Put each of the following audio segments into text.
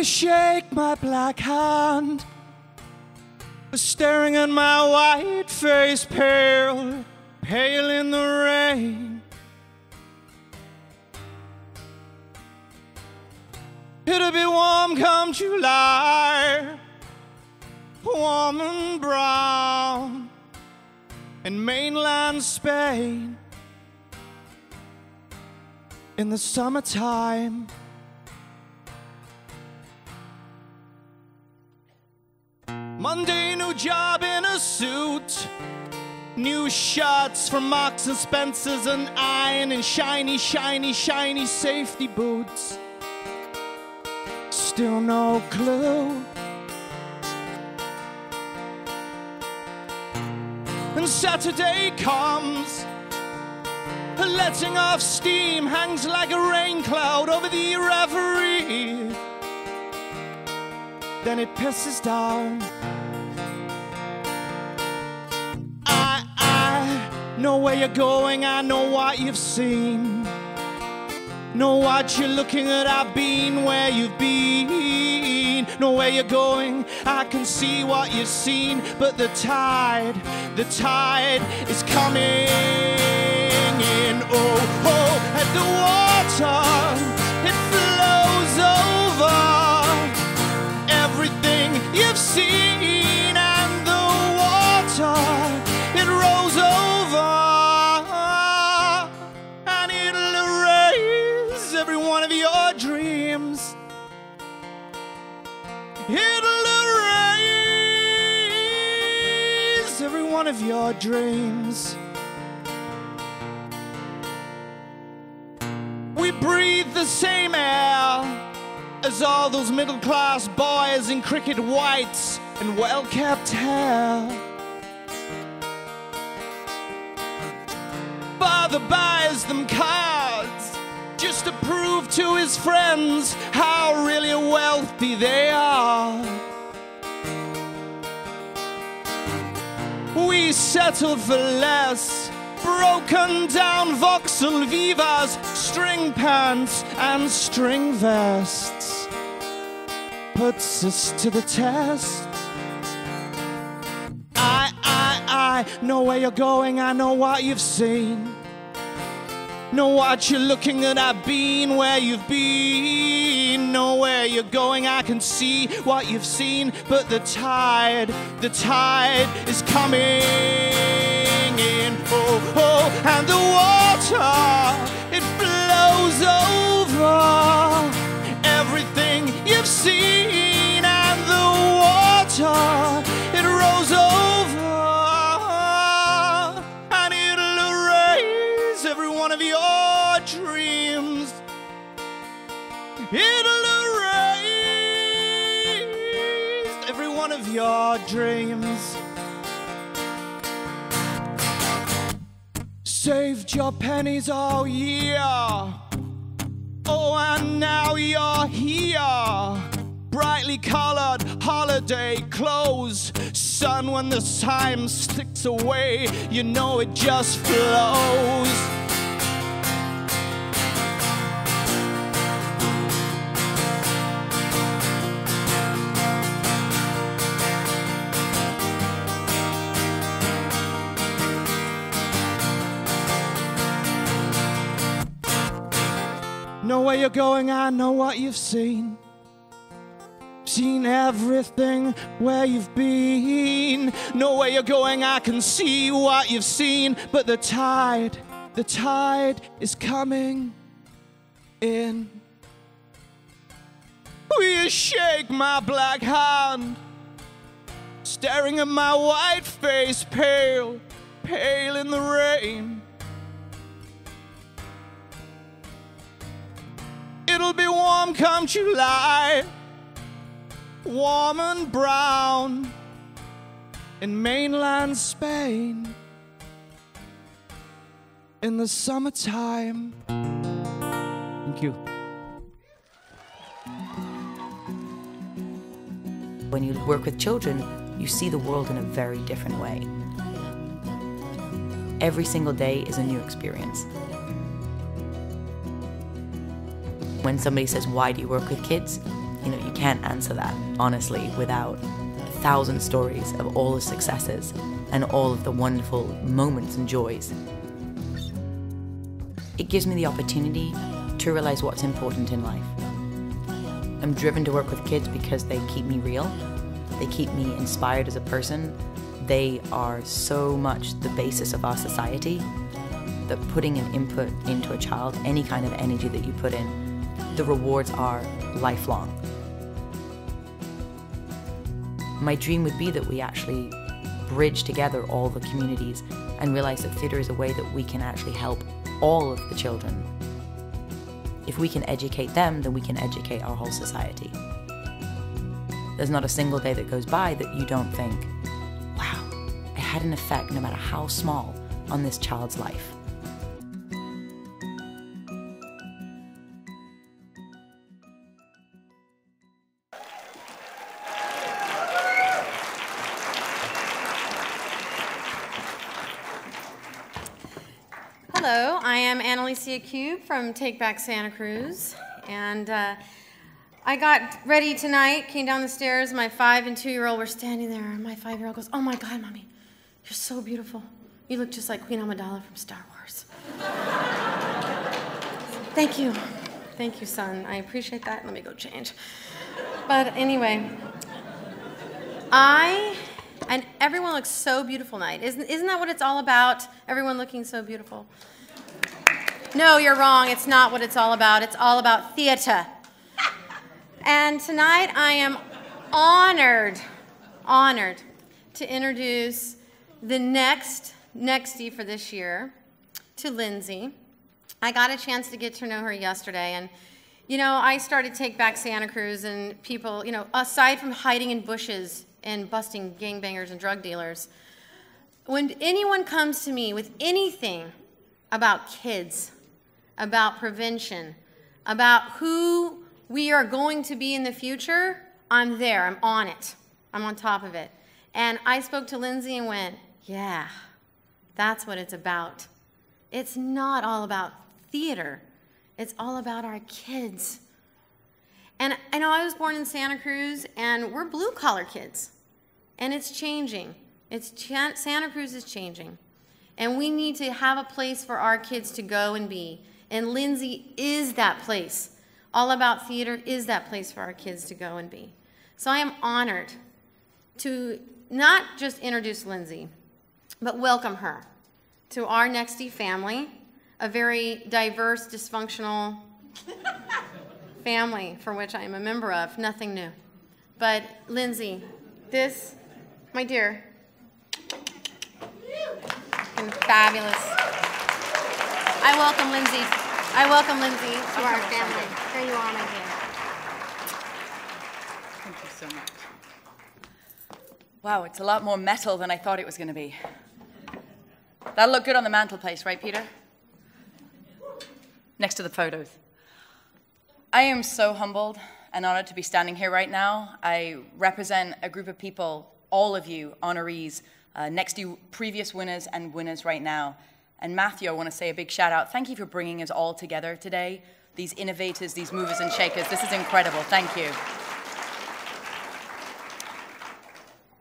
shake my black hand, staring at my white face, pale, pale in the rain. It'll be warm come July, warm and brown in mainland Spain in the summertime. Monday, new job in a suit, new shirts from Marks and Spencer's and iron and shiny, shiny, shiny safety boots. Still no clue. And Saturday comes, letting off steam hangs like a rain cloud over the reverie. Then it pisses down. I know where you're going, I know what you've seen. Know what you're looking at, I've been where you've been. Know where you're going, I can see what you've seen. But the tide is coming in. Oh, oh, at the water, it flows over everything you've seen. And the water, it rolls over, and it'll erase every one of your dreams. It'll erase every one of your dreams. We breathe the same air as all those middle-class boys in cricket whites and well-kept hair. Father buys them cards just to prove to his friends how really wealthy they are. We settle for less, broken down Vauxhall Vivas, string pants and string vests. Puts us to the test. I know where you're going, I know what you've seen. Know what you're looking at, I've been where you've been. Know where you're going, I can see what you've seen. But the tide is coming in. Oh, oh, and the water, it flows over everything you've seen. And the water, it rolls over, and it'll erase every one of your dreams. It'll erase every one of your dreams. Saved your pennies all year, oh, and now you're here. Brightly colored holiday clothes. Sun, when the time sticks away, you know it just flows. Know where you're going, I know what you've seen. Seen everything where you've been. Know where you're going, I can see what you've seen. But the tide is coming in. Will you shake my black hand, staring at my white face, pale, pale in the rain? It'll be warm come July, warm and brown in mainland Spain in the summertime. Thank you. When you work with children, you see the world in a very different way. Every single day is a new experience. When somebody says, "Why do you work with kids?" You know, you can't answer that, honestly, without 1,000 stories of all the successes and all of the wonderful moments and joys. It gives me the opportunity to realize what's important in life. I'm driven to work with kids because they keep me real. They keep me inspired as a person. They are so much the basis of our society that putting an input into a child, any kind of energy that you put in, the rewards are lifelong. My dream would be that we actually bridge together all the communities and realize that theatre is a way that we can actually help all of the children. If we can educate them, then we can educate our whole society. There's not a single day that goes by that you don't think, wow, it had an effect, no matter how small, on this child's life. Hello, I am Alicia Cube from Take Back Santa Cruz, and I got ready tonight, came down the stairs, my 5- and 2-year-old were standing there, and my 5-year-old goes, "Oh my God, Mommy, you're so beautiful. You look just like Queen Amidala from Star Wars." Thank you. Thank you, son. I appreciate that. Let me go change. But anyway, and everyone looks so beautiful tonight. Isn't that what it's all about? Everyone looking so beautiful. No, you're wrong. It's not what it's all about. It's all about theater. And tonight I am honored to introduce the NEXTie for this year to Lindsey. I got a chance to get to know her yesterday, and you know, I started Take Back Santa Cruz, and people, you know, aside from hiding in bushes and busting gangbangers and drug dealers, when anyone comes to me with anything about kids, about prevention, about who we are going to be in the future, I'm there, I'm on it, I'm on top of it. And I spoke to Lindsey and went, yeah, that's what it's about. It's not all about theater, it's all about our kids. And I know I was born in Santa Cruz, and we're blue-collar kids, and it's changing. Santa Cruz is changing, and we need to have a place for our kids to go and be, and Lindsey is that place. All About Theater is that place for our kids to go and be. So I am honored to not just introduce Lindsey, but welcome her to our NEXTies family, a very diverse, dysfunctional family for which I am a member of, nothing new. But Lindsey, this, my dear, and fabulous. I welcome Lindsey to our family. Here you are, my dear. Thank you so much. Wow, it's a lot more metal than I thought it was going to be. That'll look good on the mantelpiece, right, Peter? Next to the photos. I am so humbled and honored to be standing here right now. I represent a group of people, all of you, honorees, NEXTies previous winners and winners right now. And Matthew, I want to say a big shout out. Thank you for bringing us all together today. These innovators, these movers and shakers. This is incredible. Thank you.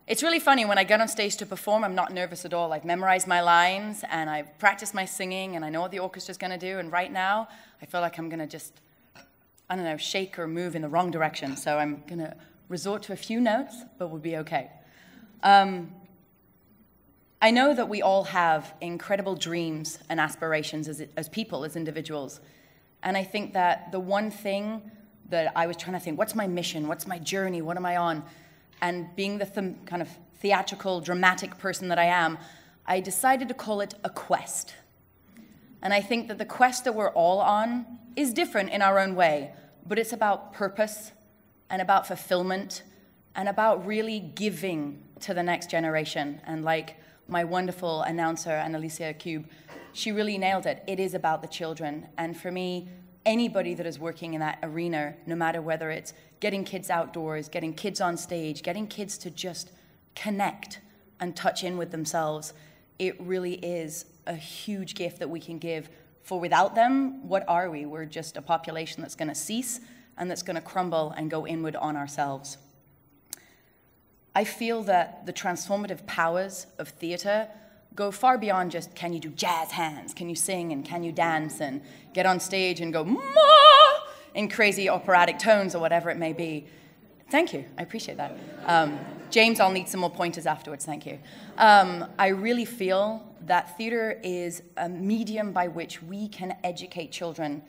It's really funny when I get on stage to perform, I'm not nervous at all. I've memorized my lines and I've practiced my singing and I know what the orchestra's going to do. And right now, I feel like I'm going to just, I don't know, shake or move in the wrong direction. So I'm going to resort to a few notes, but we'll be okay. I know that we all have incredible dreams and aspirations as people, as individuals. And I think that the one thing that I was trying to think, what's my mission? What's my journey? What am I on? And being the kind of theatrical, dramatic person that I am, I decided to call it a quest. And I think that the quest that we're all on is different in our own way, but it's about purpose and about fulfillment and about really giving to the next generation. And like my wonderful announcer, Alicia Cube, she really nailed it. It is about the children. And for me, anybody that is working in that arena, no matter whether it's getting kids outdoors, getting kids on stage, getting kids to just connect and touch in with themselves, it really is a huge gift that we can give. For without them, what are we? We're just a population that's going to cease. and that's going to crumble and go inward on ourselves. I feel that the transformative powers of theatre go far beyond just, can you do jazz hands, can you sing, and can you dance, and get on stage and go, ma, in crazy operatic tones or whatever it may be. Thank you, I appreciate that. James, I'll need some more pointers afterwards, thank you. I really feel that theatre is a medium by which we can educate children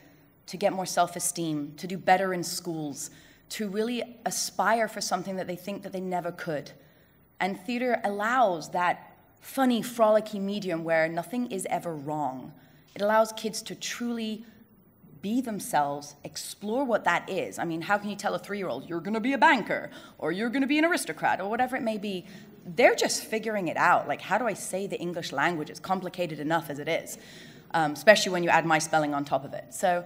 to get more self-esteem, to do better in schools, to really aspire for something that they think that they never could. And theatre allows that funny, frolicky medium where nothing is ever wrong. It allows kids to truly be themselves, explore what that is. I mean, how can you tell a 3-year-old, you're gonna be a banker, or you're gonna be an aristocrat, or whatever it may be? They're just figuring it out. Like, how do I say the English language? It's complicated enough as it is, especially when you add my spelling on top of it. So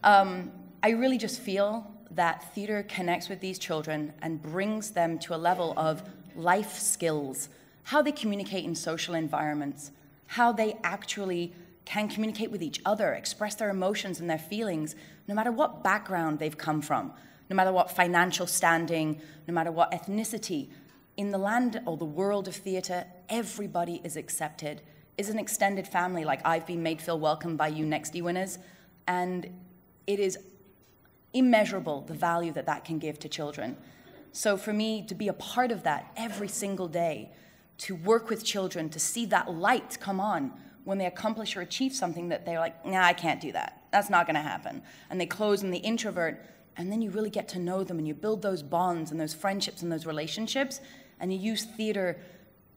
I really just feel that theatre connects with these children and brings them to a level of life skills, how they communicate in social environments, how they actually can communicate with each other, express their emotions and their feelings, no matter what background they've come from, no matter what financial standing, no matter what ethnicity. In the land or the world of theatre, everybody is accepted, is an extended family. Like, I've been made feel welcome by you NEXTies winners, and it is immeasurable the value that that can give to children. So for me, to be a part of that every single day, to work with children, to see that light come on when they accomplish or achieve something that they're like, nah, I can't do that. That's not gonna happen. And they close and they introvert, and then you really get to know them and you build those bonds and those friendships and those relationships, and you use theater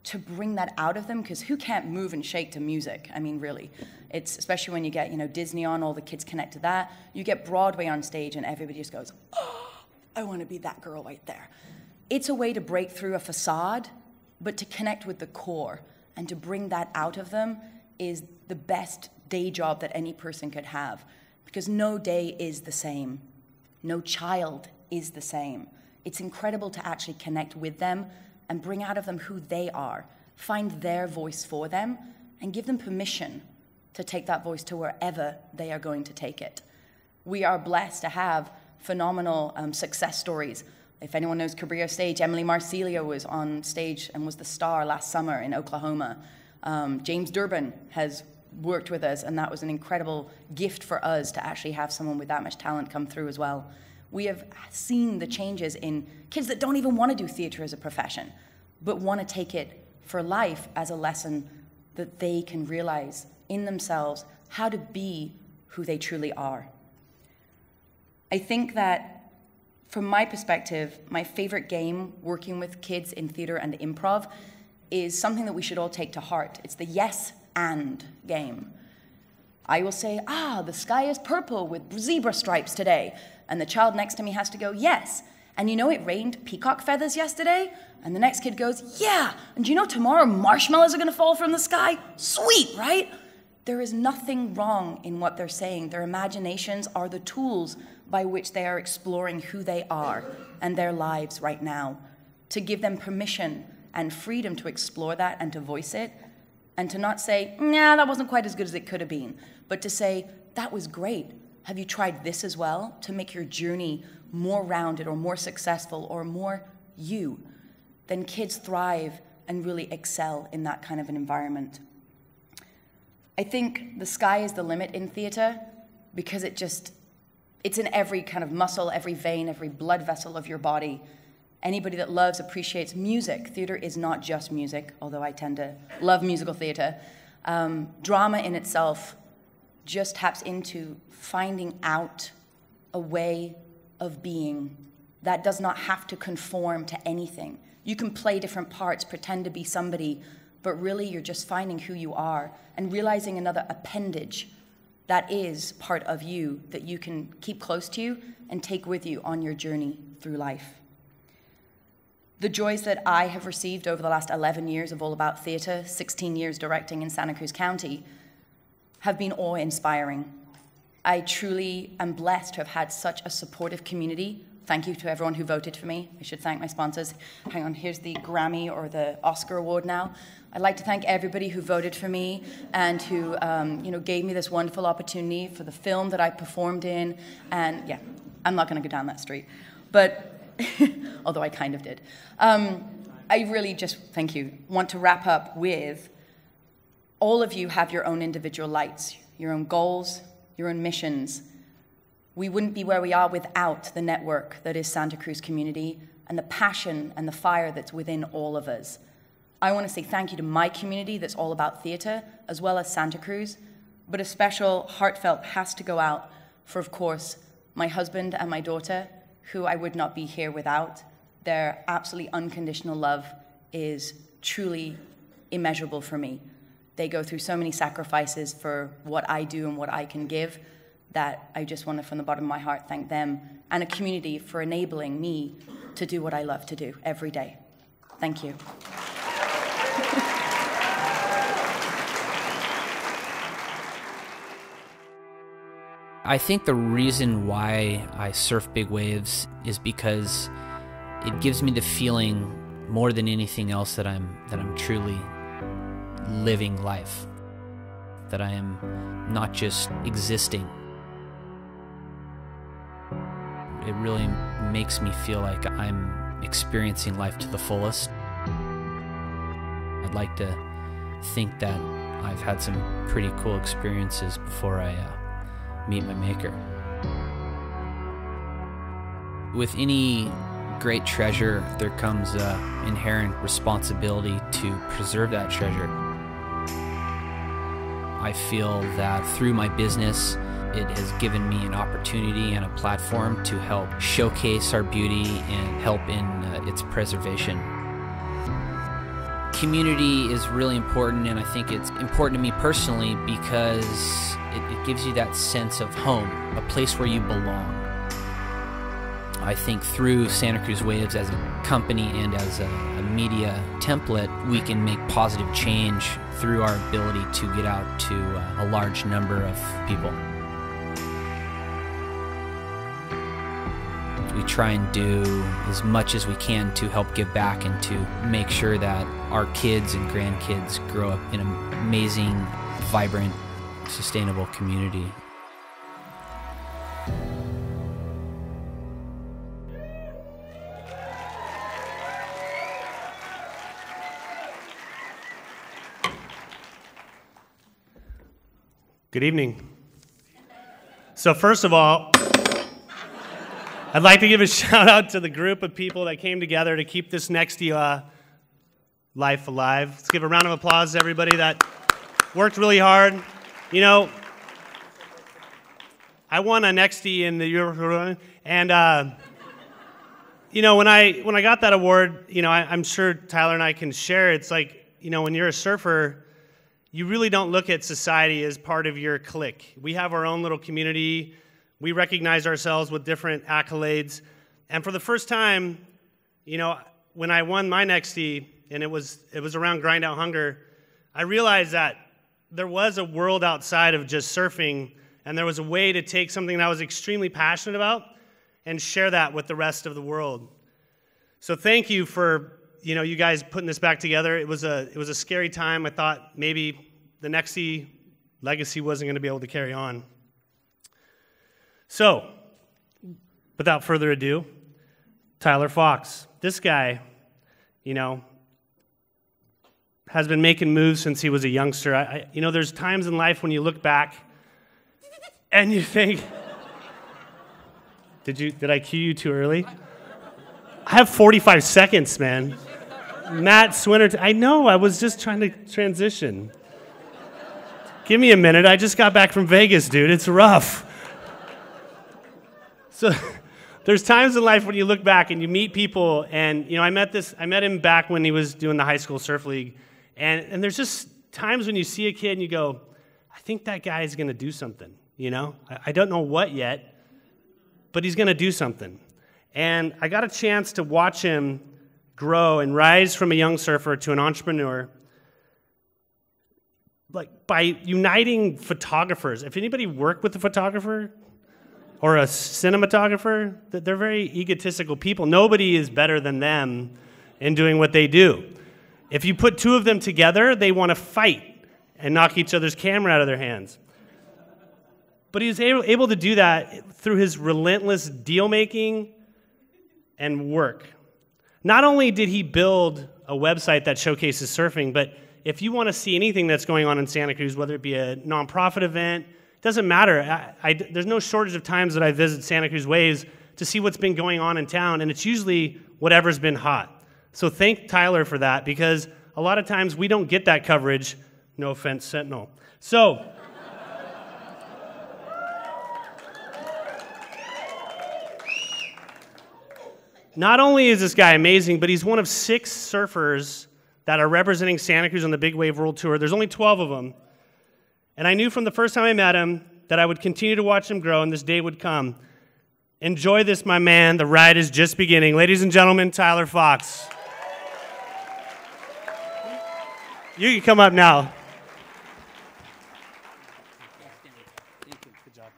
to bring that out of them, because who can't move and shake to music? I mean, really. It's especially when you get, you know, Disney on, all the kids connect to that. You get Broadway on stage and everybody just goes, oh, I want to be that girl right there. It's a way to break through a facade, but to connect with the core and to bring that out of them is the best day job that any person could have, because no day is the same. No child is the same. It's incredible to actually connect with them and bring out of them who they are, find their voice for them, and give them permission to take that voice to wherever they are going to take it. We are blessed to have phenomenal success stories. If anyone knows Cabrillo Stage, Emily Marcelio was on stage and was the star last summer in Oklahoma. James Durbin has worked with us, and that was an incredible gift for us to actually have someone with that much talent come through as well. We have seen the changes in kids that don't even want to do theatre as a profession, but want to take it for life as a lesson that they can realize in themselves how to be who they truly are. I think that, from my perspective, my favorite game working with kids in theatre and improv is something that we should all take to heart. It's the yes and game. I will say, the sky is purple with zebra stripes today. And the child next to me has to go, yes. And you know it rained peacock feathers yesterday? And the next kid goes, yeah. And do you know tomorrow marshmallows are gonna fall from the sky? Sweet, right? There is nothing wrong in what they're saying. Their imaginations are the tools by which they are exploring who they are and their lives right now. To give them permission and freedom to explore that and to voice it, and to not say, nah, that wasn't quite as good as it could have been, but to say, that was great. Have you tried this as well to make your journey more rounded or more successful or more you? Then kids thrive and really excel in that kind of an environment. I think the sky is the limit in theatre because it's in every kind of muscle, every vein, every blood vessel of your body. Anybody that loves, appreciates music. Theatre is not just music, although I tend to love musical theatre. Drama in itself just taps into finding out a way of being that does not have to conform to anything. You can play different parts, pretend to be somebody, but really you're just finding who you are and realizing another appendage that is part of you that you can keep close to you and take with you on your journey through life. The joys that I have received over the last 11 years of All About Theatre, 16 years directing in Santa Cruz County, have been awe-inspiring. I truly am blessed to have had such a supportive community. Thank you to everyone who voted for me. I should thank my sponsors. Hang on, here's the Grammy or the Oscar award now. I'd like to thank everybody who voted for me and who gave me this wonderful opportunity for the film that I performed in. And yeah, I'm not going to go down that street. But, although I kind of did. I really just, thank you, want to wrap up with all of you have your own individual lights, your own goals, your own missions. We wouldn't be where we are without the network that is Santa Cruz community and the passion and the fire that's within all of us. I want to say thank you to my community that's all about theater, as well as Santa Cruz, but a special heartfelt has to go out for, of course, my husband and my daughter, who I would not be here without. Their absolutely unconditional love is truly immeasurable for me. They go through so many sacrifices for what I do and what I can give that I just want to, from the bottom of my heart, thank them and a community for enabling me to do what I love to do every day. Thank you. I think the reason why I surf big waves is because it gives me the feeling more than anything else that I'm truly living life, that I am not just existing. It really makes me feel like I'm experiencing life to the fullest. I'd like to think that I've had some pretty cool experiences before I meet my maker. With any great treasure, there comes an inherent responsibility to preserve that treasure. I feel that through my business, it has given me an opportunity and a platform to help showcase our beauty and help in its preservation. Community is really important, and I think it's important to me personally because it gives you that sense of home, a place where you belong. I think through Santa Cruz Waves as a company and as a media template, we can make positive change through our ability to get out to a large number of people. We try and do as much as we can to help give back and to make sure that our kids and grandkids grow up in an amazing, vibrant, sustainable community. Good evening. So first of all, I'd like to give a shout out to the group of people that came together to keep this NEXTies life alive. Let's give a round of applause to everybody that worked really hard. You know, I won a NEXTies in the Euro, and you know, when I got that award, you know, I'm sure Tyler and I can share. It's like, you know, when you're a surfer, you really don't look at society as part of your clique. We have our own little community. We recognize ourselves with different accolades. And for the first time, you know, when I won my NEXTies, and it was around Grind Out Hunger, I realized that there was a world outside of just surfing, and there was a way to take something that I was extremely passionate about and share that with the rest of the world. So thank you for, you know, you guys putting this back together. It was a scary time. I thought maybe the NEXTies legacy wasn't going to be able to carry on. So, without further ado, Tyler Fox. This guy, you know, has been making moves since he was a youngster. You know, there's times in life when you look back and you think, did I cue you too early? I have 45 seconds, man. Matt Swinnerton. I know, I was just trying to transition. Give me a minute. I just got back from Vegas, dude. It's rough. So there's times in life when you look back and you meet people, and you know, I met him back when he was doing the high school surf league, and there's just times when you see a kid and you go, I think that guy is going to do something, you know? I don't know what yet, but he's going to do something. And I got a chance to watch him grow and rise from a young surfer to an entrepreneur, like by uniting photographers. If anybody worked with a photographer or a cinematographer, they're very egotistical people. Nobody is better than them in doing what they do. If you put two of them together, they want to fight and knock each other's camera out of their hands. But he was able to do that through his relentless deal-making and work. Not only did he build a website that showcases surfing, but if you want to see anything that's going on in Santa Cruz, whether it be a nonprofit event, it doesn't matter. There's no shortage of times that I visit Santa Cruz Waves to see what's been going on in town, and it's usually whatever's been hot. So thank Tyler for that, because a lot of times we don't get that coverage. No offense, Sentinel. So, not only is this guy amazing, but he's one of 6 surfers that are representing Santa Cruz on the Big Wave World Tour. There's only 12 of them. And I knew from the first time I met him that I would continue to watch him grow and this day would come. Enjoy this, my man. The ride is just beginning. Ladies and gentlemen, Tyler Fox. You can come up now. Thank you. Good job.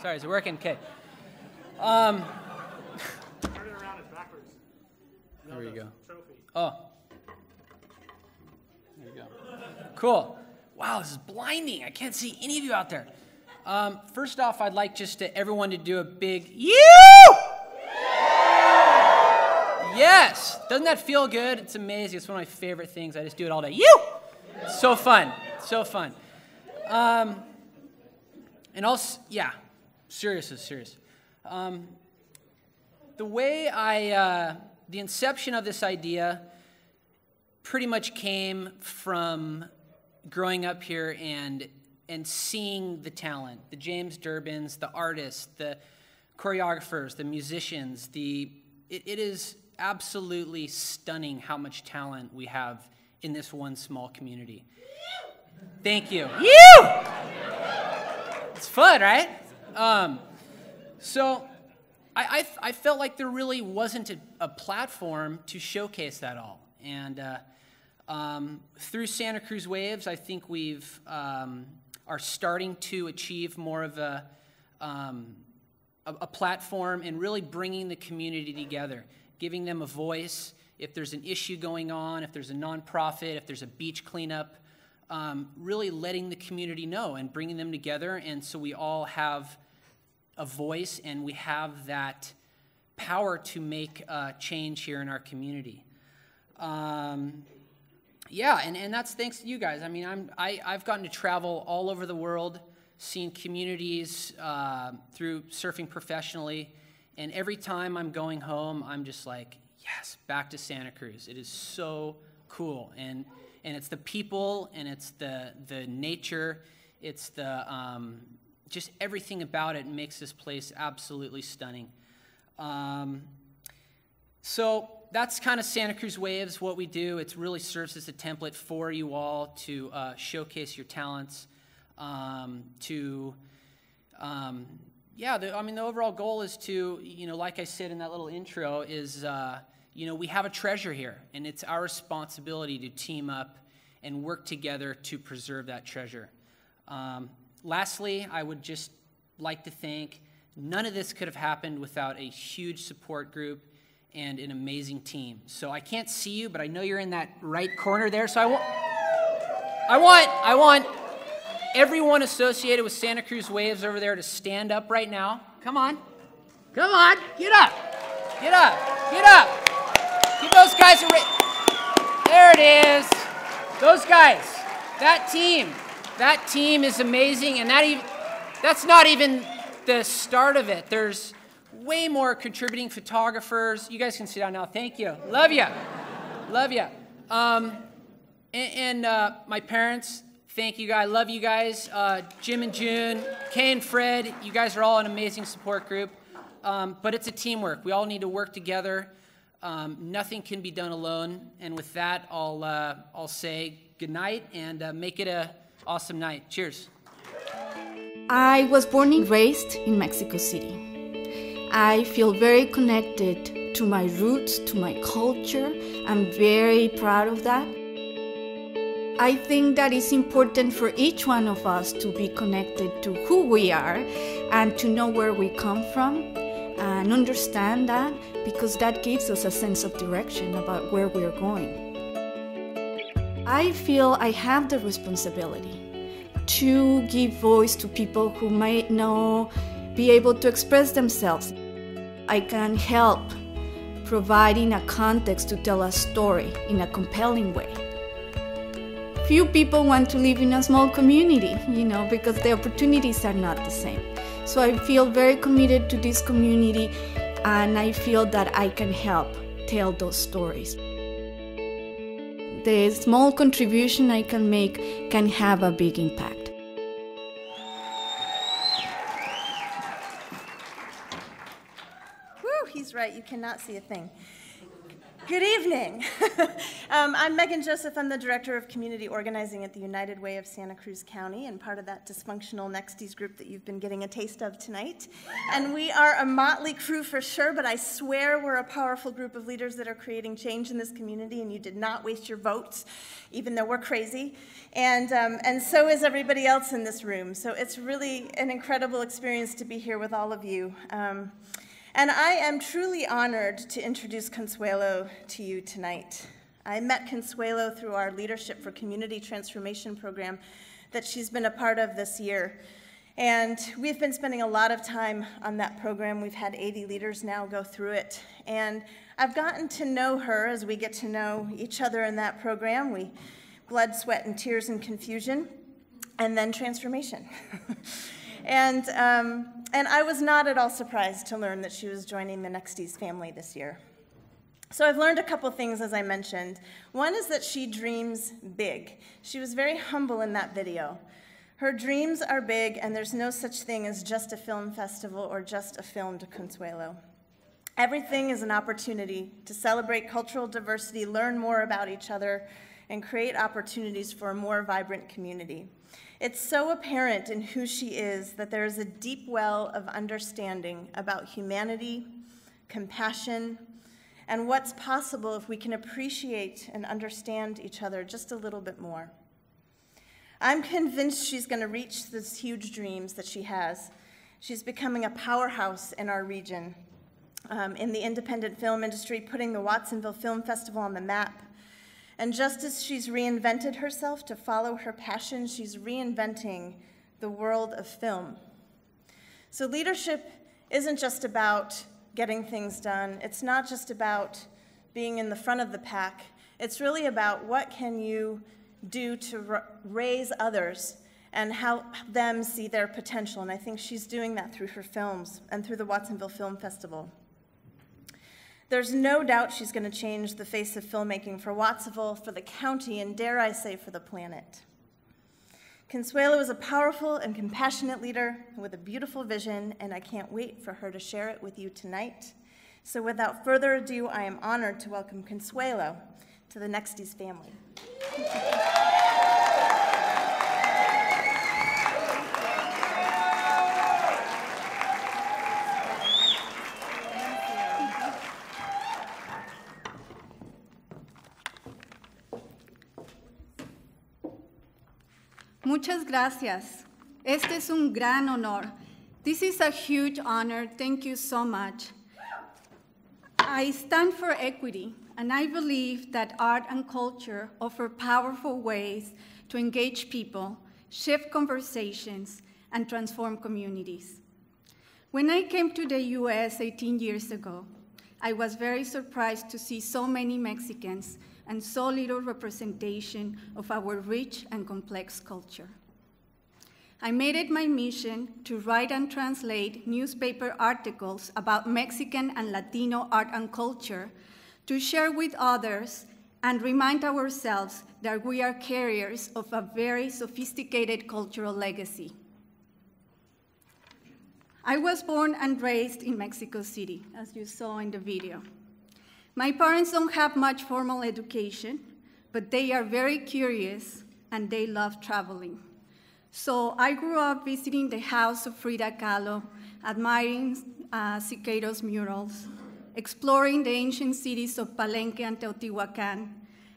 Sorry, is it working? Okay. Turn it around and backwards. There you go. Trophy. Oh. There you go. Cool. Wow, this is blinding. I can't see any of you out there. First off, I'd like just everyone to do a big you! Yes! Doesn't that feel good? It's amazing. It's one of my favorite things. I just do it all day. You! It's so fun. So fun. And also, yeah, serious is serious. The way the inception of this idea pretty much came from growing up here and seeing the talent, the James Durbins, the artists, the choreographers, the musicians. It is absolutely stunning how much talent we have in this one small community. Thank you. You! It's fun, right? So I felt like there really wasn't a platform to showcase that all. And through Santa Cruz Waves, I think we've are starting to achieve more of a platform and really bringing the community together, giving them a voice. If there's an issue going on, if there's a nonprofit, if there's a beach cleanup, really letting the community know and bringing them together, and so we all have a voice and we have that power to make change here in our community. Yeah, and that's thanks to you guys. I mean, I've gotten to travel all over the world, seen communities through surfing professionally, and every time I'm going home, I'm just like, yes, back to Santa Cruz. It is so cool, and it's the people, and it's the nature, it's the just everything about it makes this place absolutely stunning. So that's kind of Santa Cruz Waves, what we do. It really serves as a template for you all to showcase your talents. Yeah, I mean, the overall goal is to, like I said in that little intro, is, we have a treasure here, and it's our responsibility to team up and work together to preserve that treasure. Lastly, I would just like to thank, none of this could have happened without a huge support group and an amazing team. So I can't see you, but I know you're in that right corner there. So I want everyone associated with Santa Cruz Waves over there to stand up right now. Come on. Come on. Get up. Get up. Get up. Give those guys a There it is. Those guys. That team is amazing, and that's not even the start of it. There's way more contributing photographers. You guys can sit down now. Thank you. Love you. Love you. And my parents, thank you guys. Love you guys. Jim and June, Kay and Fred, you guys are all an amazing support group. But it's a teamwork. We all need to work together. Nothing can be done alone. And with that, I'll say good night and make it an awesome night. Cheers. I was born and raised in Mexico City. I feel very connected to my roots, to my culture. I'm very proud of that. I think that it's important for each one of us to be connected to who we are and to know where we come from and understand that, because that gives us a sense of direction about where we're going. I feel I have the responsibility to give voice to people who might not be able to express themselves. I can help providing a context to tell a story in a compelling way. Few people want to live in a small community, because the opportunities are not the same. So I feel very committed to this community, and I feel that I can help tell those stories. The small contribution I can make can have a big impact. Woo, he's right, you cannot see a thing. Good evening. I'm Megan Joseph. I'm the Director of Community Organizing at the United Way of Santa Cruz County and part of that dysfunctional NEXTies group that you've been getting a taste of tonight. And we are a motley crew for sure, but I swear we're a powerful group of leaders that are creating change in this community, and you did not waste your votes, even though we're crazy. And so is everybody else in this room. So it's really an incredible experience to be here with all of you. And I am truly honored to introduce Consuelo to you tonight. I met Consuelo through our Leadership for Community Transformation program that she's been a part of this year. And we've been spending a lot of time on that program. We've had 80 leaders now go through it. And I've gotten to know her as we get to know each other in that program. We blood, sweat, and tears and confusion, and then transformation. And I was not at all surprised to learn that she was joining the NEXTies family this year. So I've learned a couple things, as I mentioned. One is that she dreams big. She was very humble in that video. Her dreams are big, and there's no such thing as just a film festival or just a film to Consuelo. Everything is an opportunity to celebrate cultural diversity, learn more about each other, and create opportunities for a more vibrant community. It's so apparent in who she is that there is a deep well of understanding about humanity, compassion, and what's possible if we can appreciate and understand each other just a little bit more. I'm convinced she's going to reach these huge dreams that she has. She's becoming a powerhouse in our region, in the independent film industry, putting the Watsonville Film Festival on the map. And just as she's reinvented herself to follow her passion, she's reinventing the world of film. So leadership isn't just about getting things done. It's not just about being in the front of the pack. It's really about what can you do to raise others and help them see their potential. And I think she's doing that through her films and through the Watsonville Film Festival. There's no doubt she's going to change the face of filmmaking for Watsonville, for the county, and dare I say, for the planet. Consuelo is a powerful and compassionate leader with a beautiful vision, and I can't wait for her to share it with you tonight. So without further ado, I am honored to welcome Consuelo to the NEXTies family. Muchas gracias. Este es un gran honor. This is a huge honor. Thank you so much. I stand for equity, and I believe that art and culture offer powerful ways to engage people, shift conversations, and transform communities. When I came to the US 18 years ago, I was very surprised to see so many Mexicans and so little representation of our rich and complex culture. I made it my mission to write and translate newspaper articles about Mexican and Latino art and culture to share with others and remind ourselves that we are carriers of a very sophisticated cultural legacy. I was born and raised in Mexico City, as you saw in the video. My parents don't have much formal education, but they are very curious and they love traveling. So I grew up visiting the house of Frida Kahlo, admiring Siqueiros murals, exploring the ancient cities of Palenque and Teotihuacan,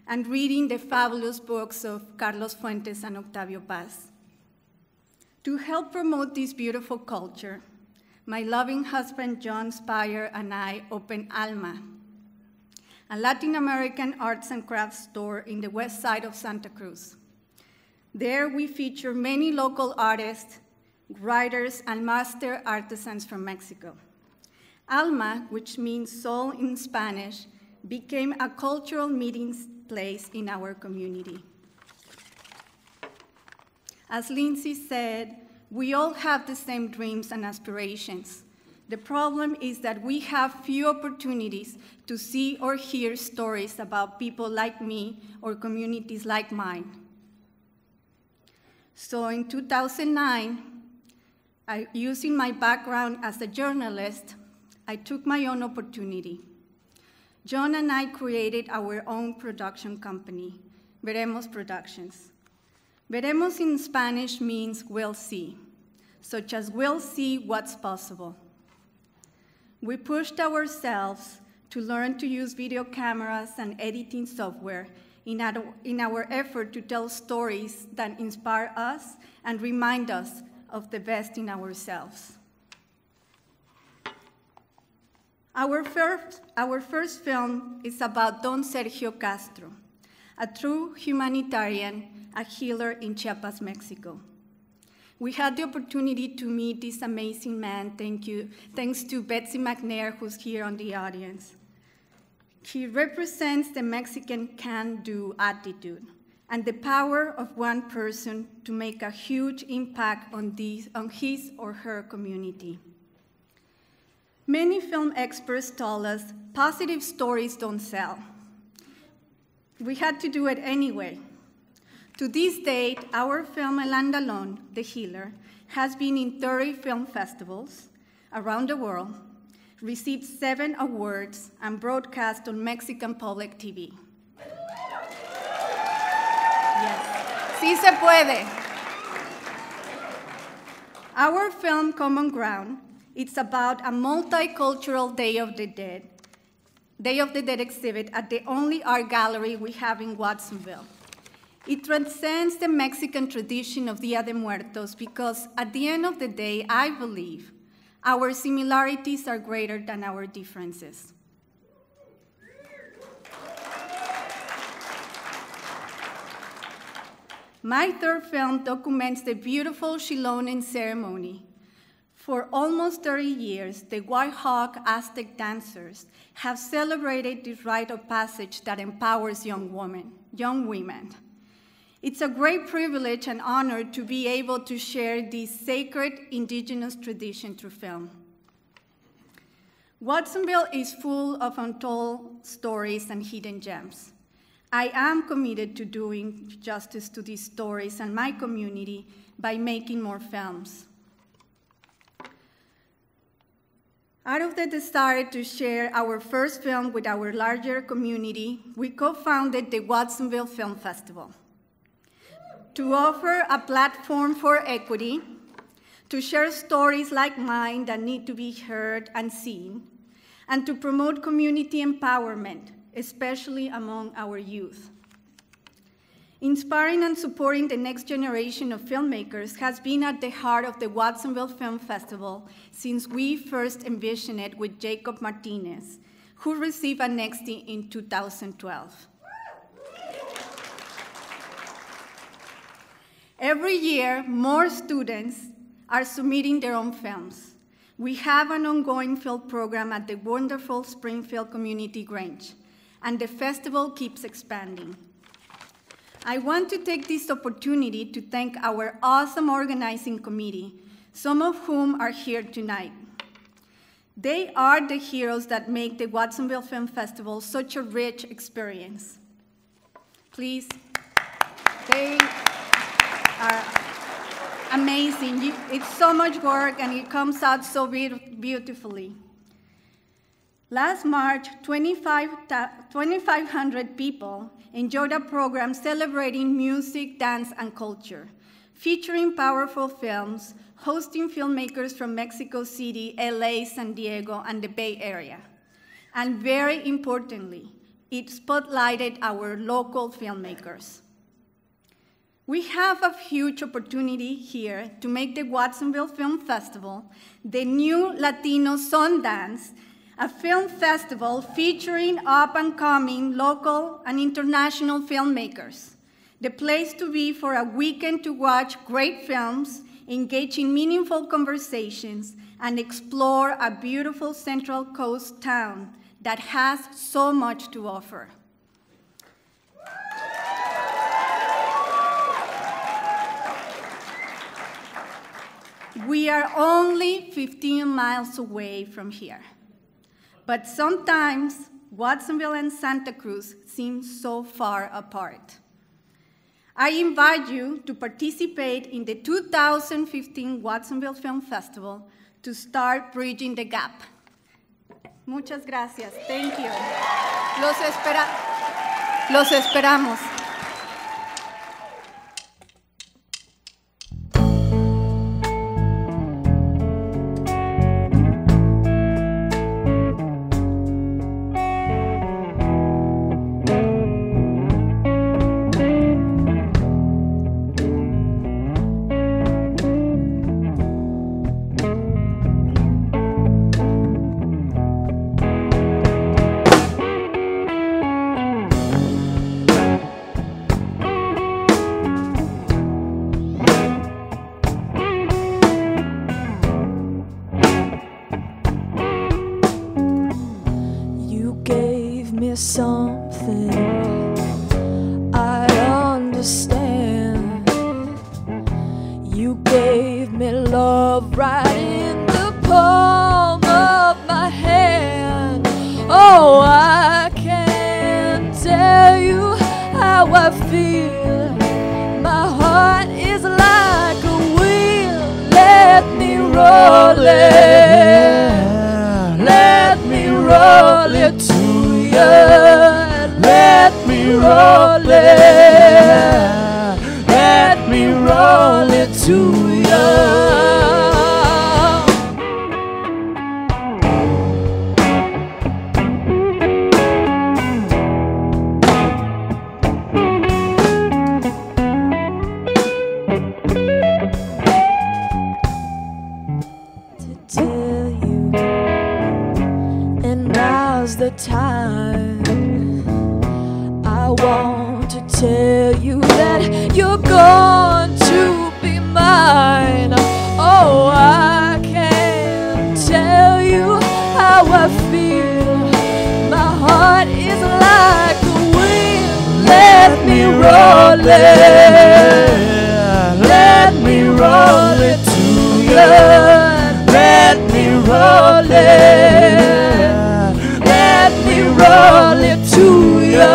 and reading the fabulous books of Carlos Fuentes and Octavio Paz. To help promote this beautiful culture, my loving husband John Spire and I opened Alma, a Latin American arts and crafts store in the west side of Santa Cruz. There we feature many local artists, writers, and master artisans from Mexico. Alma, which means soul in Spanish, became a cultural meeting place in our community. As Lindsey said, we all have the same dreams and aspirations. The problem is that we have few opportunities to see or hear stories about people like me or communities like mine. So in 2009, using my background as a journalist, I took my own opportunity. John and I created our own production company, Veremos Productions. Veremos in Spanish means we'll see, such as we'll see what's possible. We pushed ourselves to learn to use video cameras and editing software in our effort to tell stories that inspire us and remind us of the best in ourselves. Our first film is about Don Sergio Castro, a true humanitarian, a healer in Chiapas, Mexico. We had the opportunity to meet this amazing man, thanks to Betsy McNair, who's here on the audience. He represents the Mexican can-do attitude and the power of one person to make a huge impact on his or her community. Many film experts told us positive stories don't sell. We had to do it anyway. To this date, our film El Andalón, The Healer, has been in 30 film festivals around the world, received 7 awards, and broadcast on Mexican public TV. Yes, sí se puede. Our film Common Ground, it's about a multicultural Day of the Dead exhibit at the only art gallery we have in Watsonville. It transcends the Mexican tradition of Dia de Muertos because at the end of the day, I believe our similarities are greater than our differences. My third film documents the beautiful Xilonen ceremony. For almost 30 years, the White Hawk Aztec dancers have celebrated this rite of passage that empowers young women. It's a great privilege and honor to be able to share this sacred indigenous tradition through film. Watsonville is full of untold stories and hidden gems. I am committed to doing justice to these stories and my community by making more films. Out of the desire to share our first film with our larger community, we co-founded the Watsonville Film Festival to offer a platform for equity, to share stories like mine that need to be heard and seen, and to promote community empowerment, especially among our youth. Inspiring and supporting the next generation of filmmakers has been at the heart of the Watsonville Film Festival since we first envisioned it with Jacob Martinez, who received a NEXTie in 2012. Every year, more students are submitting their own films. We have an ongoing film program at the wonderful Springfield Community Grange, and the festival keeps expanding. I want to take this opportunity to thank our awesome organizing committee, some of whom are here tonight. They are the heroes that make the Watsonville Film Festival such a rich experience. Please, they are amazing. It's so much work and it comes out so beautifully. Last March, 2,500 people enjoyed a program celebrating music, dance, and culture, featuring powerful films, hosting filmmakers from Mexico City, LA, San Diego, and the Bay Area. And very importantly, it spotlighted our local filmmakers. We have a huge opportunity here to make the Watsonville Film Festival the new Latino Sundance a film festival featuring up-and-coming local and international filmmakers. The place to be for a weekend to watch great films, engage in meaningful conversations, and explore a beautiful Central Coast town that has so much to offer. We are only 15 miles away from here, but sometimes Watsonville and Santa Cruz seem so far apart. I invite you to participate in the 2015 Watsonville Film Festival to start bridging the gap. Muchas gracias. Thank you. Los esperamos. Something I understand. You gave me love right in the palm of my hand. Oh, I can't tell you how I feel. My heart is like a wheel. Let me roll it. Let me roll it too. Let me roll it. Let me roll it to you. To tell you, and now's the time. I want to tell you that you're going to be mine. Oh, I can't tell you how I feel. My heart is like a wheel. Let me roll it. Let me roll it to you. Let me roll it. Let me roll it to you.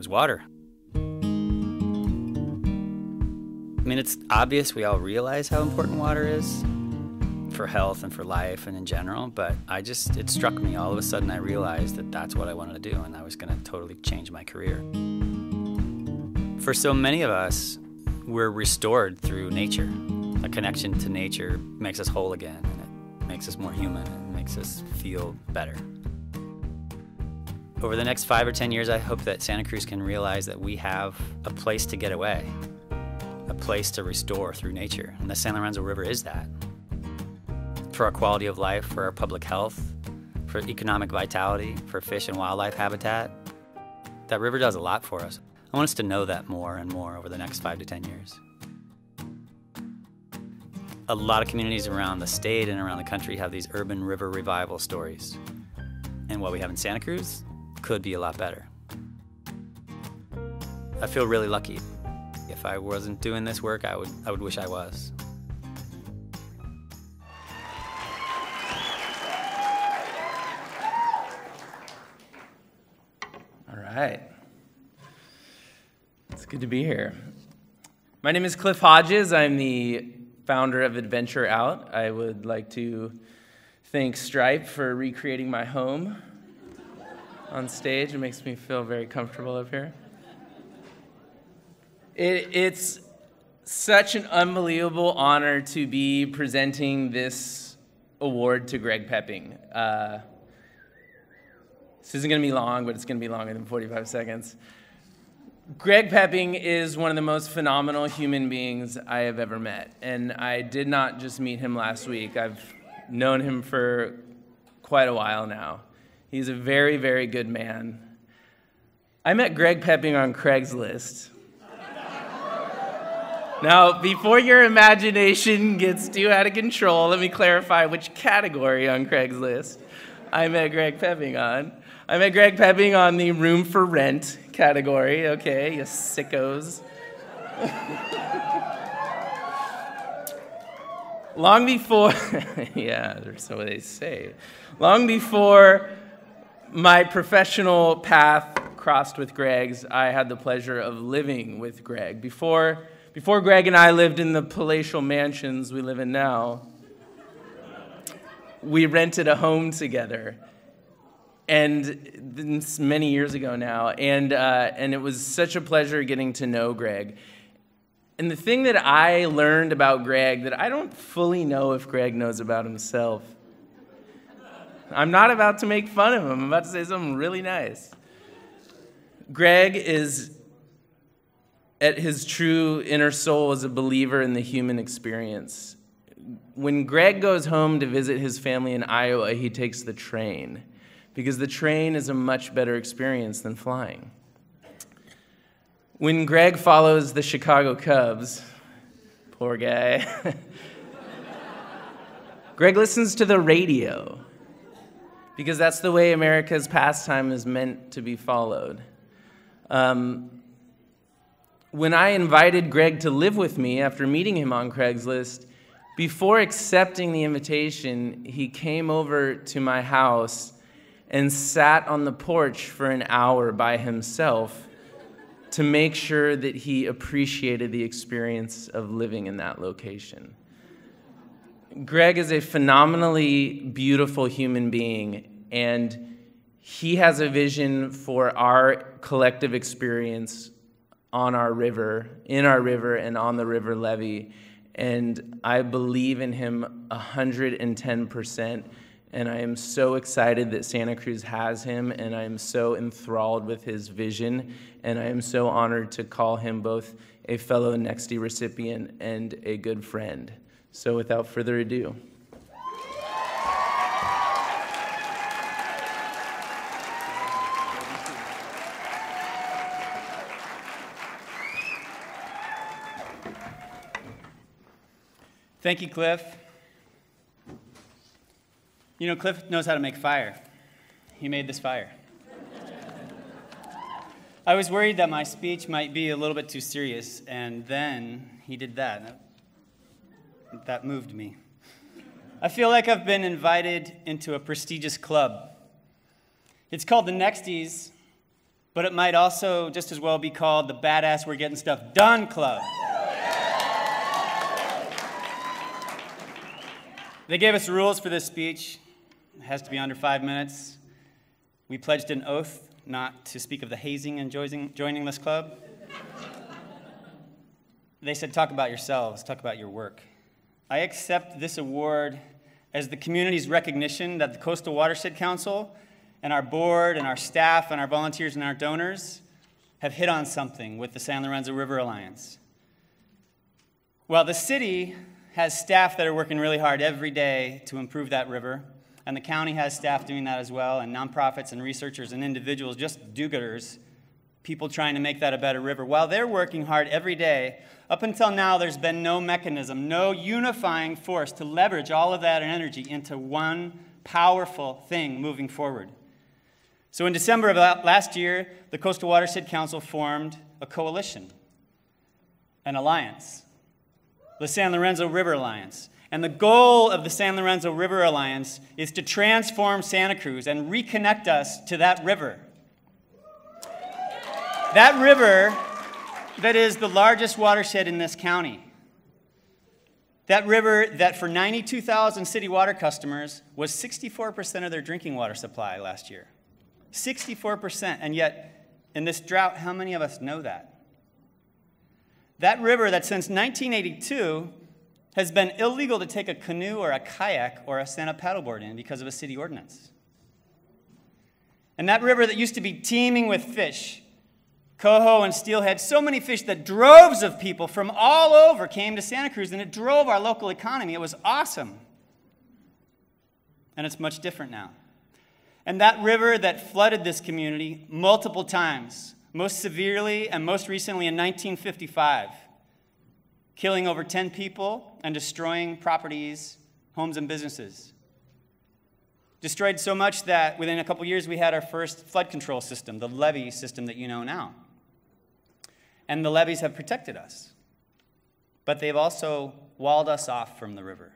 Water. I mean, it's obvious we all realize how important water is for health and for life and in general, but it struck me all of a sudden. I realized that that's what I wanted to do, and I was going to totally change my career. For so many of us, we're restored through nature. A connection to nature makes us whole again, and it makes us more human and makes us feel better. Over the next 5 or 10 years, I hope that Santa Cruz can realize that we have a place to get away, a place to restore through nature, and the San Lorenzo River is that. For our quality of life, for our public health, for economic vitality, for fish and wildlife habitat, that river does a lot for us. I want us to know that more and more over the next 5 to 10 years. A lot of communities around the state and around the country have these urban river revival stories. And what we have in Santa Cruz could be a lot better. I feel really lucky. If I wasn't doing this work, I would wish I was. All right. It's good to be here. My name is Cliff Hodges. I'm the founder of Adventure Out. I would like to thank Stripe for recreating my home on stage. It makes me feel very comfortable up here. It's such an unbelievable honor to be presenting this award to Greg Pepping. This isn't going to be long, but it's going to be longer than 45 seconds. Greg Pepping is one of the most phenomenal human beings I have ever met. And I did not just meet him last week. I've known him for quite a while now. He's a very, very good man. I met Greg Pepping on Craigslist. Now, before your imagination gets too out of control, let me clarify which category on Craigslist I met Greg Pepping on. I met Greg Pepping on the room for rent category. Okay, you sickos. Long before, yeah, so they say. Long before my professional path crossed with Greg's, I had the pleasure of living with Greg. Before Greg and I lived in the palatial mansions we live in now, we rented a home together, and many years ago now, and it was such a pleasure getting to know Greg. And the thing that I learned about Greg that I don't fully know if Greg knows about himself, I'm not about to make fun of him. I'm about to say something really nice. Greg is, at his true inner soul, is a believer in the human experience. When Greg goes home to visit his family in Iowa, he takes the train, because the train is a much better experience than flying. When Greg follows the Chicago Cubs, poor guy, Greg listens to the radio, because that's the way America's pastime is meant to be followed. When I invited Greg to live with me after meeting him on Craigslist, before accepting the invitation, he came over to my house and sat on the porch for an hour by himself to make sure that he appreciated the experience of living in that location. Greg is a phenomenally beautiful human being, and he has a vision for our collective experience on our river, in our river, and on the river levee. And I believe in him 110%. And I am so excited that Santa Cruz has him, and I am so enthralled with his vision, and I am so honored to call him both a fellow NEXTies recipient and a good friend. So without further ado. Thank you, Cliff. You know, Cliff knows how to make fire. He made this fire. I was worried that my speech might be a little bit too serious, and then he did that. That moved me. I feel like I've been invited into a prestigious club. It's called the NEXTies, but it might also just as well be called the Badass We're Getting Stuff Done Club. They gave us rules for this speech. It has to be under 5 minutes. We pledged an oath not to speak of the hazing and joining this club. They said, talk about yourselves, talk about your work. I accept this award as the community's recognition that the Coastal Watershed Council and our board and our staff and our volunteers and our donors have hit on something with the San Lorenzo River Alliance. Well, the city has staff that are working really hard every day to improve that river, and the county has staff doing that as well, and nonprofits and researchers and individuals, just do-gooders, people trying to make that a better river. While they're working hard every day, up until now, there's been no mechanism, no unifying force to leverage all of that energy into one powerful thing moving forward. So in December of last year, the Coastal Watershed Council formed a coalition, an alliance, the San Lorenzo River Alliance. And the goal of the San Lorenzo River Alliance is to transform Santa Cruz and reconnect us to that river. That river that is the largest watershed in this county. That river that for 92,000 city water customers was 64% of their drinking water supply last year. 64%, and yet in this drought, how many of us know that? That river that since 1982 has been illegal to take a canoe or a kayak or a stand-up paddleboard in because of a city ordinance. And that river that used to be teeming with fish, coho and steelhead, so many fish that droves of people from all over came to Santa Cruz, and it drove our local economy. It was awesome. And it's much different now. And that river that flooded this community multiple times, most severely and most recently in 1955, killing over 10 people and destroying properties, homes, and businesses. Destroyed so much that within a couple years we had our first flood control system, the levee system that you know now. And the levees have protected us. But they've also walled us off from the river.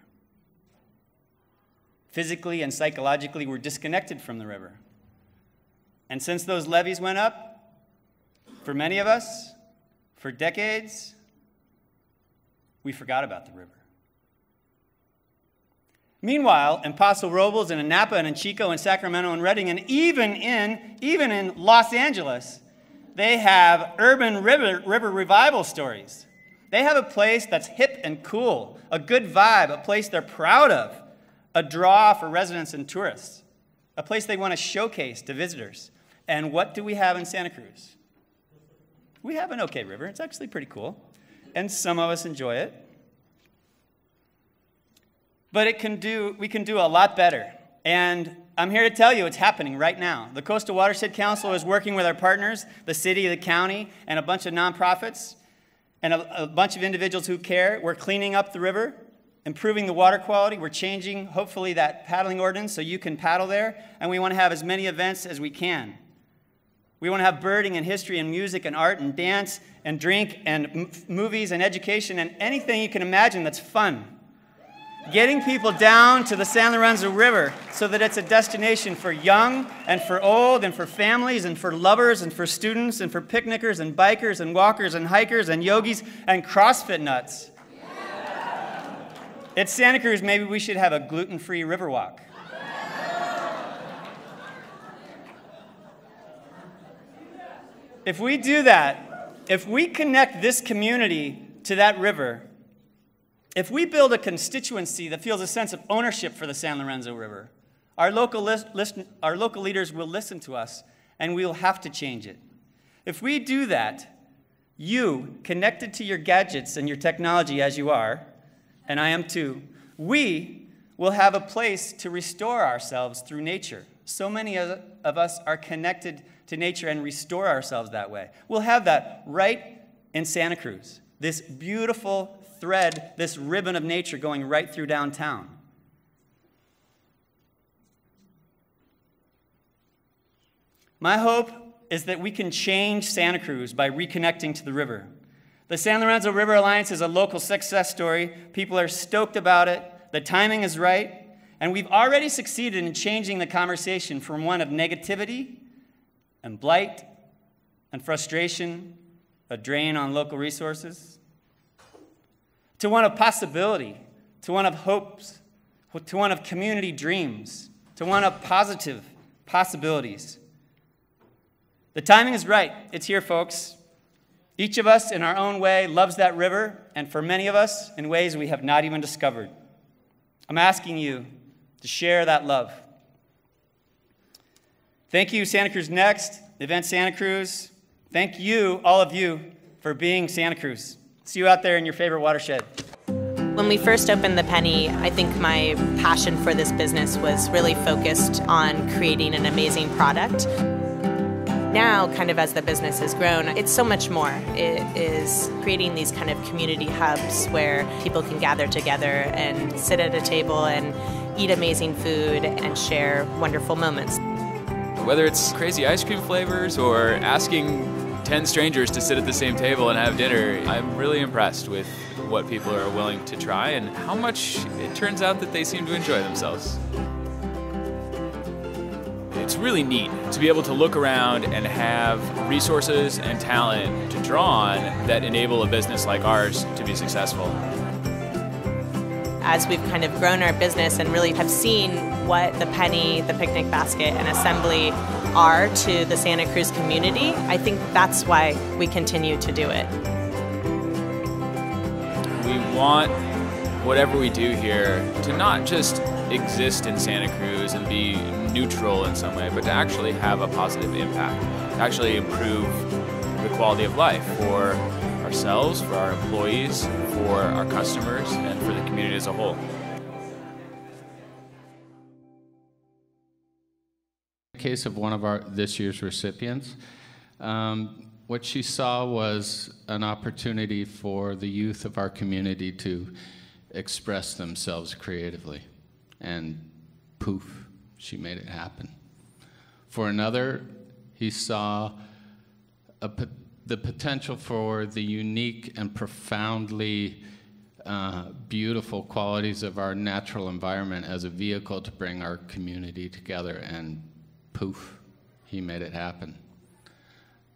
Physically and psychologically, we're disconnected from the river. And since those levees went up, for many of us, for decades, we forgot about the river. Meanwhile, in Paso Robles and in Napa and in Chico and Sacramento and Redding and even in Los Angeles, they have urban river revival stories. They have a place that's hip and cool, a good vibe, a place they're proud of, a draw for residents and tourists, a place they want to showcase to visitors. And what do we have in Santa Cruz? We have an okay river. It's actually pretty cool. And some of us enjoy it. But we can do a lot better. And I'm here to tell you it's happening right now. The Coastal Watershed Council is working with our partners, the city, the county, and a bunch of nonprofits, and a bunch of individuals who care. We're cleaning up the river, improving the water quality. We're changing, hopefully, that paddling ordinance so you can paddle there. And we want to have as many events as we can. We want to have birding and history and music and art and dance and drink and movies and education and anything you can imagine that's fun. Getting people down to the San Lorenzo River so that it's a destination for young and for old and for families and for lovers and for students and for picnickers and bikers and walkers and hikers and yogis and CrossFit nuts. At Santa Cruz, maybe we should have a gluten-free river walk. If we do that, if we connect this community to that river, if we build a constituency that feels a sense of ownership for the San Lorenzo River, our local leaders will listen to us, and we'll have to change it. If we do that, you, connected to your gadgets and your technology as you are, and I am too, we will have a place to restore ourselves through nature. So many of us are connected to nature and restore ourselves that way. We'll have that right in Santa Cruz, this beautiful thread, this ribbon of nature going right through downtown. My hope is that we can change Santa Cruz by reconnecting to the river. The San Lorenzo River Alliance is a local success story. People are stoked about it. The timing is right. And we've already succeeded in changing the conversation from one of negativity and blight and frustration, a drain on local resources, to one of possibility, to one of hopes, to one of community dreams, to one of positive possibilities. The timing is right. It's here, folks. Each of us, in our own way, loves that river, and for many of us, in ways we have not even discovered. I'm asking you to share that love. Thank you, Santa Cruz Next, Event Santa Cruz. Thank you, all of you, for being Santa Cruz. See you out there in your favorite watershed. When we first opened the Penny, I think my passion for this business was really focused on creating an amazing product. Now, kind of as the business has grown, it's so much more. It is creating these kind of community hubs where people can gather together and sit at a table and eat amazing food and share wonderful moments. Whether it's crazy ice cream flavors or asking 10 strangers to sit at the same table and have dinner, I'm really impressed with what people are willing to try and how much it turns out that they seem to enjoy themselves. It's really neat to be able to look around and have resources and talent to draw on that enable a business like ours to be successful. As we've kind of grown our business and really have seen what the penny, the picnic basket, and assembly are to the Santa Cruz community, I think that's why we continue to do it. We want whatever we do here to not just exist in Santa Cruz and be neutral in some way, but to actually have a positive impact, to actually improve the quality of life for ourselves, for our employees, for our customers, and for the community as a whole. In the case of one of this year's recipients, what she saw was an opportunity for the youth of our community to express themselves creatively. And poof, she made it happen. For another, he saw the potential for the unique and profoundly beautiful qualities of our natural environment as a vehicle to bring our community together, and poof, he made it happen.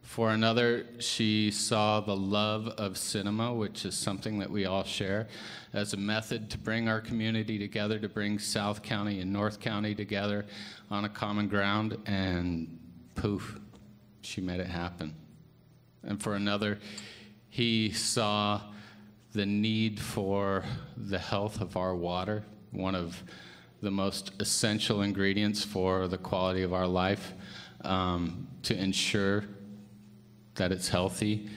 For another, she saw the love of cinema, which is something that we all share, as a method to bring our community together, to bring South County and North County together on a common ground, and poof, she made it happen. And for another, he saw the need for the health of our water, one of the most essential ingredients for the quality of our life, to ensure that it's healthy,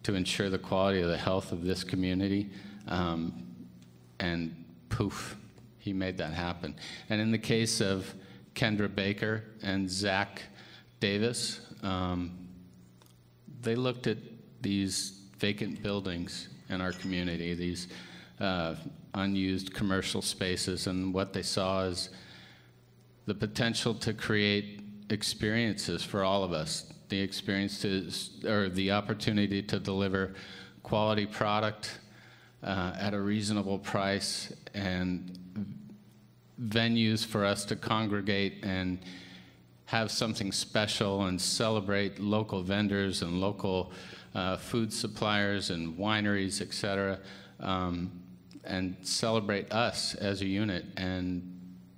to ensure the quality of the health of this community, and poof, he made that happen. And in the case of Kendra Baker and Zach Davis, they looked at these vacant buildings in our community, these unused commercial spaces, and what they saw is the potential to create experiences for all of us, the experience or the opportunity to deliver quality product at a reasonable price, and venues for us to congregate and have something special and celebrate local vendors and local food suppliers and wineries, et cetera, and celebrate us as a unit, and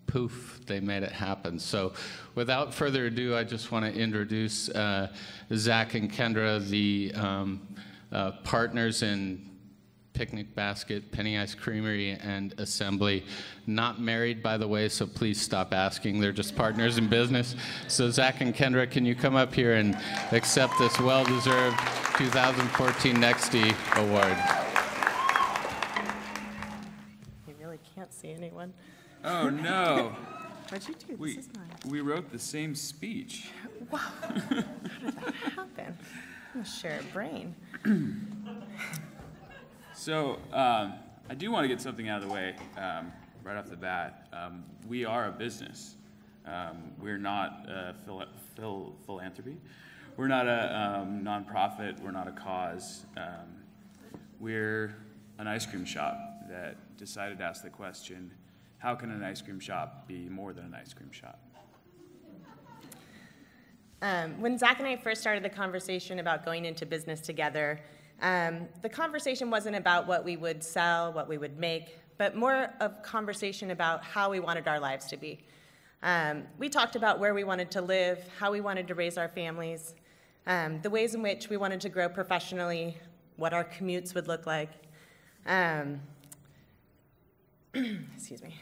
poof, they made it happen. So without further ado, I just want to introduce Zach and Kendra, the partners in Picnic Basket, Penny Ice Creamery, and Assembly. Not married, by the way, so please stop asking. They're just partners in business. So Zach and Kendra, can you come up here and accept this well-deserved 2014 NEXTies Award? You really can't see anyone. Oh, no. What'd you do? This is mine. We wrote the same speech. Wow. How did that happen? I'm going to share a brain. So, I do want to get something out of the way right off the bat. We are a business. We're not philanthropy. We're not a nonprofit. We're not a cause. We're an ice cream shop that decided to ask the question, how can an ice cream shop be more than an ice cream shop? When Zach and I first started the conversation about going into business together, the conversation wasn't about what we would sell, what we would make, but more of conversation about how we wanted our lives to be. We talked about where we wanted to live, how we wanted to raise our families, the ways in which we wanted to grow professionally, what our commutes would look like. Excuse me.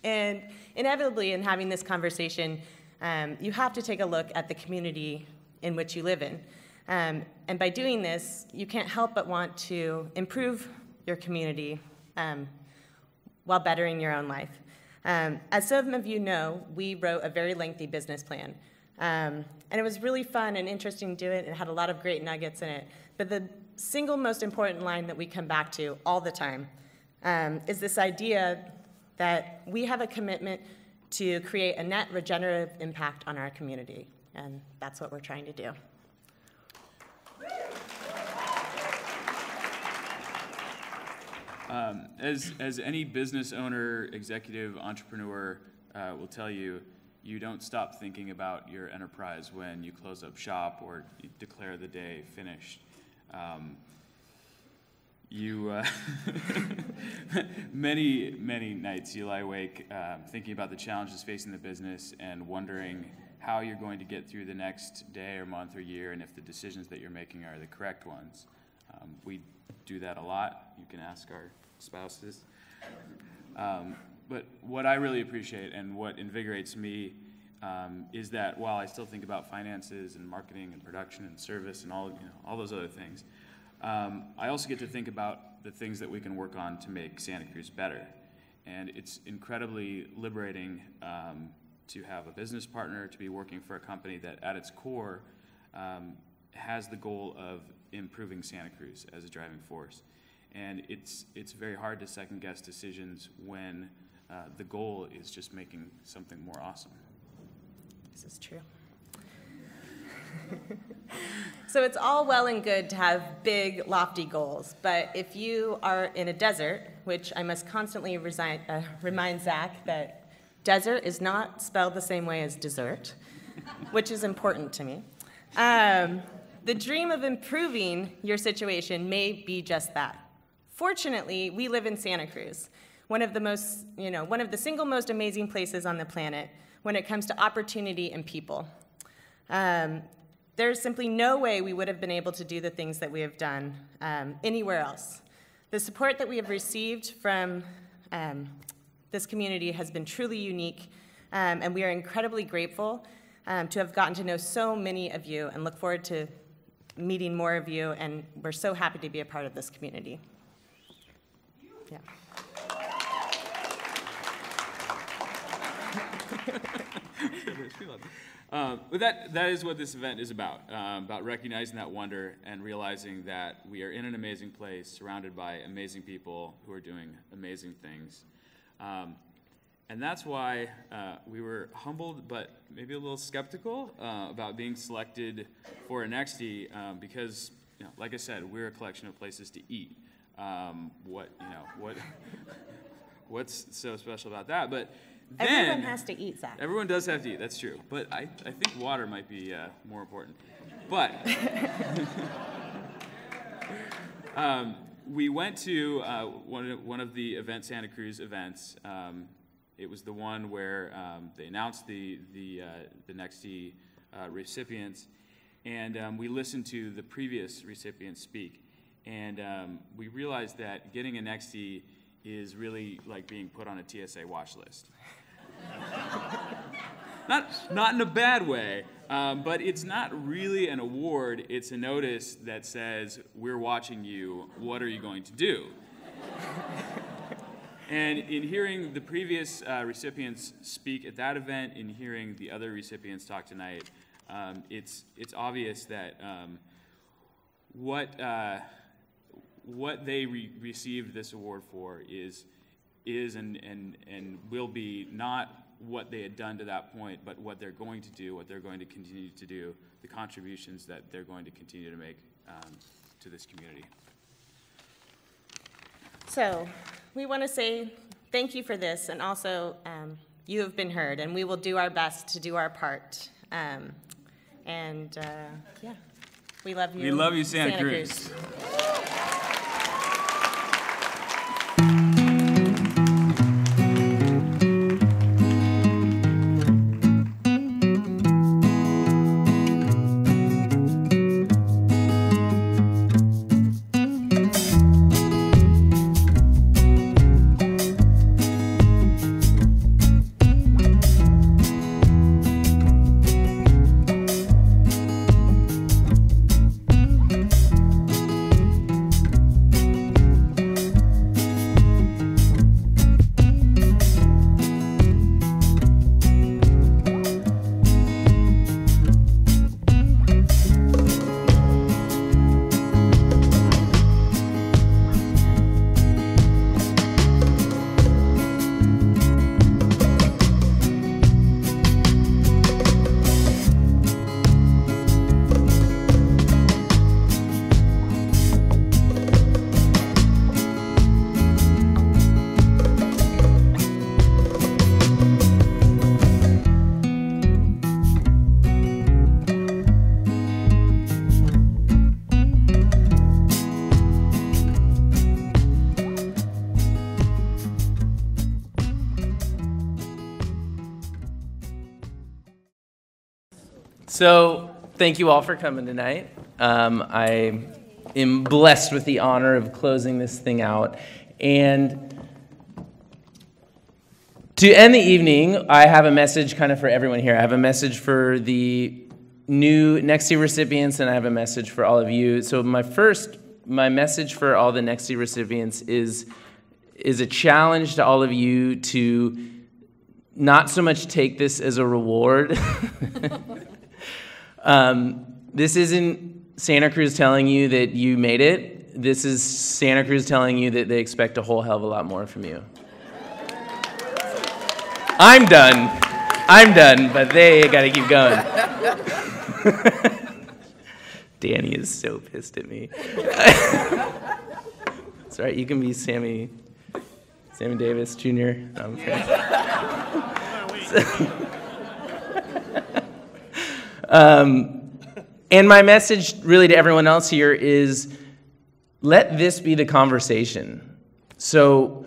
And inevitably, in having this conversation, you have to take a look at the community in which you live in. And by doing this, you can't help but want to improve your community while bettering your own life. As some of you know, we wrote a very lengthy business plan. And it was really fun and interesting to do it. It had a lot of great nuggets in it. But the single most important line that we come back to all the time is this idea that we have a commitment to create a net regenerative impact on our community. And that's what we're trying to do. As any business owner, executive, entrepreneur will tell you, you don't stop thinking about your enterprise when you close up shop or you declare the day finished. Many nights you lie awake thinking about the challenges facing the business and wondering how you're going to get through the next day or month or year, and if the decisions that you're making are the correct ones. We do that a lot. You can ask our spouses. But what I really appreciate and what invigorates me is that while I still think about finances and marketing and production and service and all those other things, I also get to think about the things that we can work on to make Santa Cruz better. And it's incredibly liberating to have a business partner, to be working for a company that at its core has the goal of improving Santa Cruz as a driving force. And it's very hard to second guess decisions when the goal is just making something more awesome. This is true. So it's all well and good to have big, lofty goals, but if you are in a desert, which I must constantly remind Zach that desert is not spelled the same way as dessert, which is important to me. The dream of improving your situation may be just that. Fortunately, we live in Santa Cruz, one of the single most amazing places on the planet when it comes to opportunity and people. There's simply no way we would have been able to do the things that we have done anywhere else. The support that we have received from this community has been truly unique, and we are incredibly grateful to have gotten to know so many of you and look forward to meeting more of you, and we're so happy to be a part of this community. Yeah. But that is what this event is about recognizing that wonder and realizing that we are in an amazing place, surrounded by amazing people who are doing amazing things. And that's why we were humbled, but maybe a little skeptical about being selected for a NEXTie, because, like I said, we're a collection of places to eat. What's so special about that? But then, everyone has to eat, Zach. Everyone does have to eat, that's true. But I think water might be more important. But we went to one of the Event Santa Cruz events. It was the one where they announced the NEXTie recipients, and we listened to the previous recipients speak. And we realized that getting a NEXTie is really like being put on a TSA watch list. Not in a bad way, but it's not really an award. It's a notice that says, we're watching you, what are you going to do? And in hearing the previous recipients speak at that event, in hearing the other recipients talk tonight, it's obvious that what they received this award for is and will be not what they had done to that point, but what they're going to do, what they're going to continue to do, the contributions that they're going to continue to make to this community. So we want to say thank you for this, and also you have been heard, and we will do our best to do our part. Yeah, we love you. We love you, Santa Cruz. So thank you all for coming tonight. I am blessed with the honor of closing this thing out. And to end the evening, I have a message kind of for everyone here. I have a message for the new NEXTies recipients, and I have a message for all of you. So my message for all the NEXTies recipients is a challenge to all of you to not so much take this as a reward. This isn't Santa Cruz telling you that you made it. This is Santa Cruz telling you that they expect a whole hell of a lot more from you. I'm done, but they gotta keep going. Danny is so pissed at me. It's all right, you can be Sammy Davis Jr. No, I'm and my message really to everyone else here is, let this be the conversation. So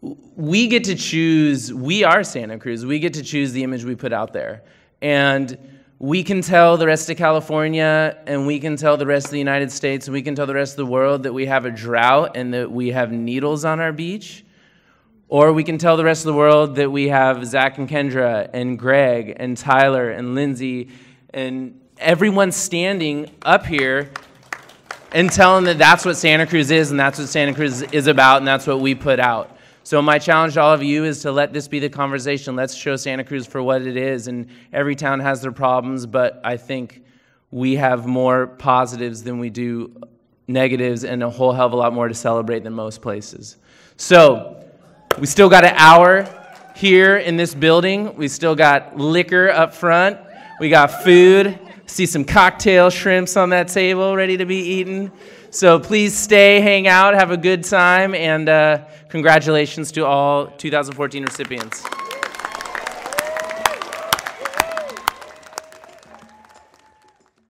we get to choose, we are Santa Cruz, we get to choose the image we put out there. And we can tell the rest of California, and we can tell the rest of the United States, and we can tell the rest of the world that we have a drought and that we have needles on our beach. Or we can tell the rest of the world that we have Zach and Kendra and Greg and Tyler and Lindsey and everyone standing up here and telling that that's what Santa Cruz is, and that's what Santa Cruz is about, and that's what we put out. So my challenge to all of you is to let this be the conversation. Let's show Santa Cruz for what it is. And every town has their problems, but I think we have more positives than we do negatives, and a whole hell of a lot more to celebrate than most places. So we still got an hour here in this building. We still got liquor up front. We got food. See some cocktail shrimps on that table ready to be eaten. So please stay, hang out, have a good time, and congratulations to all 2014 recipients.